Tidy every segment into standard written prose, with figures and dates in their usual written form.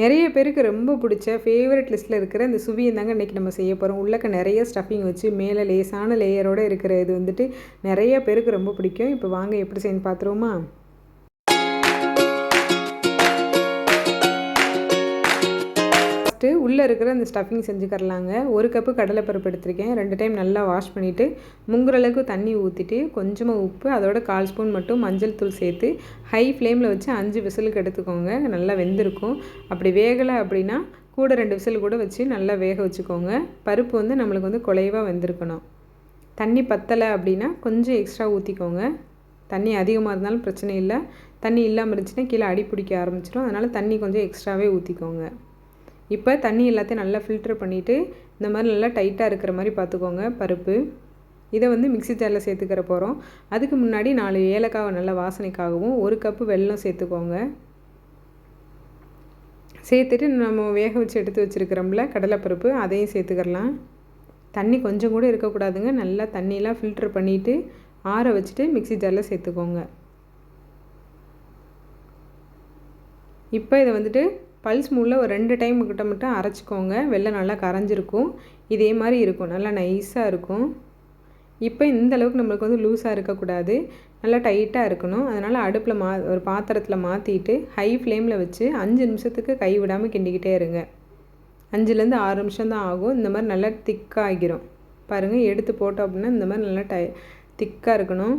நிறைய பேருக்கு ரொம்ப பிடிச்ச ஃபேவரட் லிஸ்ட்டில் இருக்கிற இந்த சுவியம் தாங்க இன்றைக்கி நம்ம செய்ய போகிறோம். உள்ளக்க நிறைய ஸ்டஃபிங் வச்சு மேலே லேசான லேயரோடு இருக்கிற இது வந்துட்டு நிறைய பேருக்கு ரொம்ப பிடிக்கும். இப்போ வாங்க எப்படி செய்யணும் பார்த்துருவோமா? உள்ளே இருக்கிற அந்த ஸ்டஃபிங் செஞ்சுக்கரலாங்க. 1 கப்பு கடலைப்பருப்பு எடுத்திருக்கேன். 2 டைம் நல்லா வாஷ் பண்ணிவிட்டு முங்குற அளவுக்கு தண்ணி ஊற்றிட்டு கொஞ்சமாக உப்பு, அதோட 1/4 ஸ்பூன் மட்டும் மஞ்சள் தூள் சேர்த்து ஹை ஃப்ளேமில் வச்சு 5 விசிலுக்கு எடுத்துக்கோங்க. நல்லா வெந்திருக்கும். அப்படி வேகலை அப்படின்னா கூட 2 விசில் கூட வச்சு நல்லா வேக வச்சுக்கோங்க. பருப்பு வந்து நம்மளுக்கு வந்து குலைவாக வெந்திருக்கணும். தண்ணி பத்தலை அப்படின்னா கொஞ்சம் எக்ஸ்ட்ரா ஊற்றிக்கோங்க. தண்ணி அதிகமாக இருந்தாலும் பிரச்சனை இல்லை. தண்ணி இல்லாமல் இருந்துச்சுன்னா கீழே அடி பிடிக்க ஆரம்பிச்சிடும். அதனால் தண்ணி கொஞ்சம் எக்ஸ்ட்ராவே ஊற்றிக்கோங்க. இப்போ தண்ணி எல்லாத்தையும் நல்லா ஃபில்ட்ரு பண்ணிவிட்டு இந்த மாதிரி நல்லா டைட்டாக இருக்கிற மாதிரி பார்த்துக்கோங்க பருப்பு. இதை வந்து மிக்ஸி ஜாரில் சேர்த்துக்கிற போகிறோம். அதுக்கு முன்னாடி 4 ஏலக்காவை நல்லா வாசனைக்காகவும் 1 கப்பு வெல்லம் சேர்த்துக்கோங்க. சேர்த்துட்டு நம்ம வேக வச்சு எடுத்து வச்சுருக்கிறோம்ல கடலைப்பருப்பு, அதையும் சேர்த்துக்கிறலாம். தண்ணி கொஞ்சம் கூட இருக்கக்கூடாதுங்க. நல்லா தண்ணியெலாம் ஃபில்ட்ரு பண்ணிவிட்டு ஆற வச்சுட்டு மிக்ஸி ஜாரில் சேர்த்துக்கோங்க. இப்போ இதை வந்துட்டு பல்ஸ் மூடில் ஒரு 2 டைம் கிட்ட மட்டும் அரைச்சிக்கோங்க. வெல்லம் நல்லா கரைஞ்சிருக்கும். இதே மாதிரி இருக்கும், நல்லா நைஸாக இருக்கும். இப்போ இந்த அளவுக்கு நம்மளுக்கு வந்து லூஸாக இருக்கக்கூடாது, நல்லா டைட்டாக இருக்கணும். அதனால் அடுப்பில் ஒரு பாத்திரத்தில் மாற்றிட்டு ஹை ஃப்ளேமில் வச்சு 5 நிமிஷத்துக்கு கை விடாமல் கிண்டிக்கிட்டே இருங்க. 5லேருந்து 6 நிமிஷம் தான் ஆகும். இந்த மாதிரி நல்லா திக்காக ஆகிரும். பாருங்கள், எடுத்து போட்டோம் அப்படின்னா இந்த மாதிரி நல்லா திக்காக இருக்கணும்.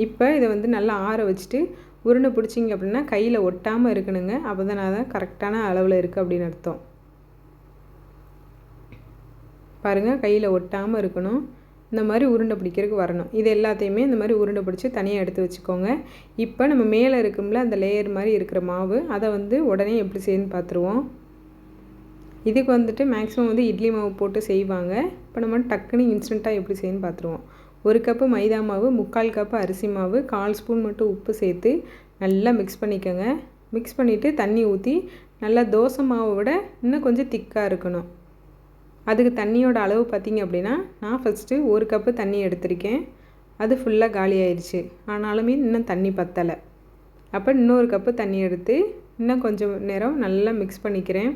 இப்போ இதை வந்து நல்லா ஆற வச்சுட்டு உருண்டை பிடிச்சிங்க அப்படின்னா கையில் ஒட்டாமல் இருக்கணுங்க. அப்போ தான் நான் கரெக்டான அளவில் இருக்குது அப்படின்னு அர்த்தம். பாருங்கள், கையில் ஒட்டாமல் இருக்கணும். இந்த மாதிரி உருண்டை பிடிக்கிறதுக்கு வரணும். இது எல்லாத்தையுமே இந்த மாதிரி உருண்டை பிடிச்சி தனியாக எடுத்து வச்சுக்கோங்க. இப்போ நம்ம மேலே இருக்கும்ல அந்த லேயர் மாதிரி இருக்கிற மாவு, அதை வந்து உடனே எப்படி செய்யணும்னு பார்த்துருவோம். இதுக்கு வந்துட்டு மேக்ஸிமம் வந்து இட்லி மாவு போட்டு செய்வாங்க. இப்போ நம்ம டக்குன்னு இன்ஸ்டண்ட்டாக எப்படி செய்யணும்னு பார்த்துருவோம். 1 கப்பு மைதா மாவு, 3/4 கப்பு அரிசி மாவு, 1/4 ஸ்பூன் மட்டும் உப்பு சேர்த்து நல்லா மிக்ஸ் பண்ணிக்கோங்க. மிக்ஸ் பண்ணிவிட்டு தண்ணி ஊற்றி நல்லா தோசை மாவை விட இன்னும் கொஞ்சம் திக்காக இருக்கணும். அதுக்கு தண்ணியோட அளவு பார்த்திங்க அப்படின்னா நான் ஃபஸ்ட்டு 1 கப்பு தண்ணி எடுத்திருக்கேன். அது ஃபுல்லாக காலி ஆயிடுச்சு. ஆனாலுமே இன்னும் தண்ணி பத்தலை. அப்போ இன்னொரு கப்பு தண்ணி எடுத்து இன்னும் கொஞ்சம் நேரம் நல்லா மிக்ஸ் பண்ணிக்கிறேன்.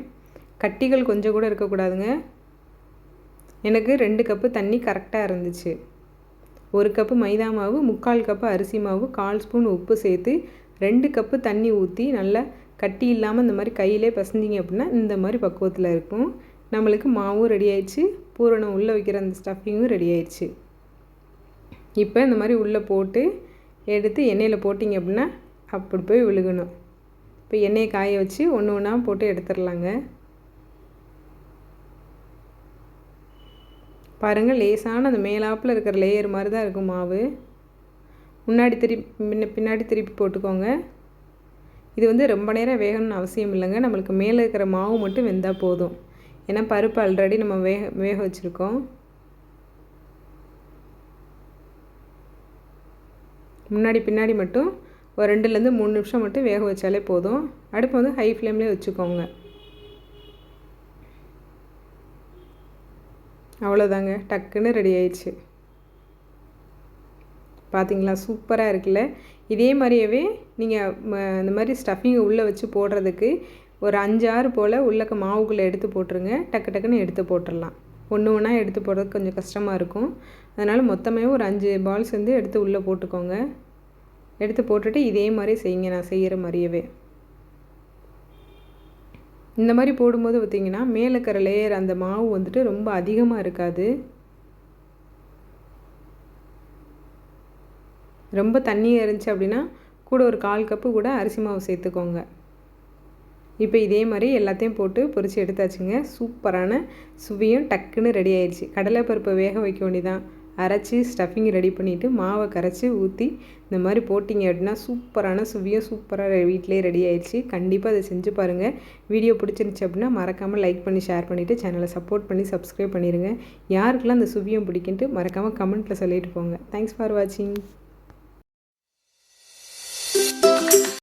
கட்டிகள் கொஞ்சம் கூட இருக்கக்கூடாதுங்க. எனக்கு 2 கப்பு தண்ணி கரெக்டாக இருந்துச்சு. 1 கப்பு மைதா மாவு, 3/4 கப்பு அரிசி மாவு, 1/4 ஸ்பூன் உப்பு சேர்த்து 2 கப்பு தண்ணி ஊற்றி நல்லா கட்டி இல்லாமல் இந்த மாதிரி கையிலே பசஞ்சிங்க அப்படின்னா இந்த மாதிரி பக்குவத்தில் இருக்கும். நம்மளுக்கு மாவும் ரெடி ஆயிடுச்சு, பூரணம் உள்ளே வைக்கிற அந்த ஸ்டஃபிங்கும் ரெடி ஆயிடுச்சு. இப்போ இந்த மாதிரி உள்ளே போட்டு எடுத்து எண்ணெயில் போட்டிங்க அப்படின்னா அப்படி போய் விழுகணும். இப்போ எண்ணெயை காய வச்சு ஒன்று ஒன்றா போட்டு எடுத்துடலாங்க. பாருங்கள், லேசான அந்த மேலாப்பில் இருக்கிற லேயர் மாதிரி தான் இருக்கும் மாவு. முன்னாடி பின்னாடி திருப்பி போட்டுக்கோங்க. இது வந்து ரொம்ப நேரம் வேகணும்னு அவசியம் இல்லைங்க. நம்மளுக்கு மேலே இருக்கிற மாவு மட்டும் வெந்தால் போதும். ஏன்னா பருப்பு ஆல்ரெடி நம்ம வேக வச்சுருக்கோம். முன்னாடி பின்னாடி மட்டும் ஒரு 2லேருந்து 3 நிமிஷம் மட்டும் வேக வச்சாலே போதும். அடுப்பு வந்து ஹை ஃப்ளேம்லேயே வச்சுக்கோங்க. அவ்வளோதாங்க, டக்குன்னு ரெடி ஆயிடுச்சு. பார்த்தீங்களா, சூப்பராக இருக்குல்ல. இதே மாதிரியே நீங்கள் இந்த மாதிரி ஸ்டஃபிங்கை உள்ளே வச்சு போடுறதுக்கு ஒரு 5-6 போல் உள்ளக்க மாவுக்குள்ளே எடுத்து போட்டுருங்க. டக்குன்னு எடுத்து போட்டுடலாம். ஒன்று ஒன்றா எடுத்து போடுறதுக்கு கொஞ்சம் கஷ்டமாக இருக்கும். அதனால் மொத்தமே ஒரு 5 பால்ஸ் வந்து எடுத்து உள்ளே போட்டுக்கோங்க. எடுத்து போட்டுட்டு இதே மாதிரி செய்யுங்க, நான் செய்கிற மாதிரியவே. இந்த மாதிரி போடும்போது பார்த்திங்கன்னா மேலே இருக்கிற லேயர் அந்த மாவு வந்துட்டு ரொம்ப அதிகமாக இருக்காது. ரொம்ப தண்ணியாக இருந்துச்சு அப்படின்னா கூட ஒரு 1/4 கப்பு கூட அரிசி மாவு சேர்த்துக்கோங்க. இப்போ இதே மாதிரி எல்லாத்தையும் போட்டு பொரித்து எடுத்தாச்சுங்க. சூப்பரான சுவியும் டக்குன்னு ரெடி ஆயிடுச்சு. கடலைப்பருப்பை வேக வைக்க வேண்டியதான். அரைச்சி ஸ்டஃபிங் ரெடி பண்ணிவிட்டு மாவை கரைச்சி ஊற்றி இந்த மாதிரி போட்டிங்க அப்படின்னா சூப்பரான சுவியும் சூப்பராக வீட்டிலே ரெடி ஆயிடுச்சு. கண்டிப்பாக அதை செஞ்சு பாருங்கள். வீடியோ பிடிச்சிருந்துச்சு அப்படின்னா மறக்காமல் லைக் பண்ணி ஷேர் பண்ணிவிட்டு சேனலை சப்போர்ட் பண்ணி சப்ஸ்கிரைப் பண்ணிடுங்க. யாருக்கெல்லாம் அந்த சுவியம் பிடிக்குன்ட்டு மறக்காமல் கமெண்ட்டில் சொல்லிட்டு போங்க. தேங்க்ஸ் ஃபார் வாட்சிங்.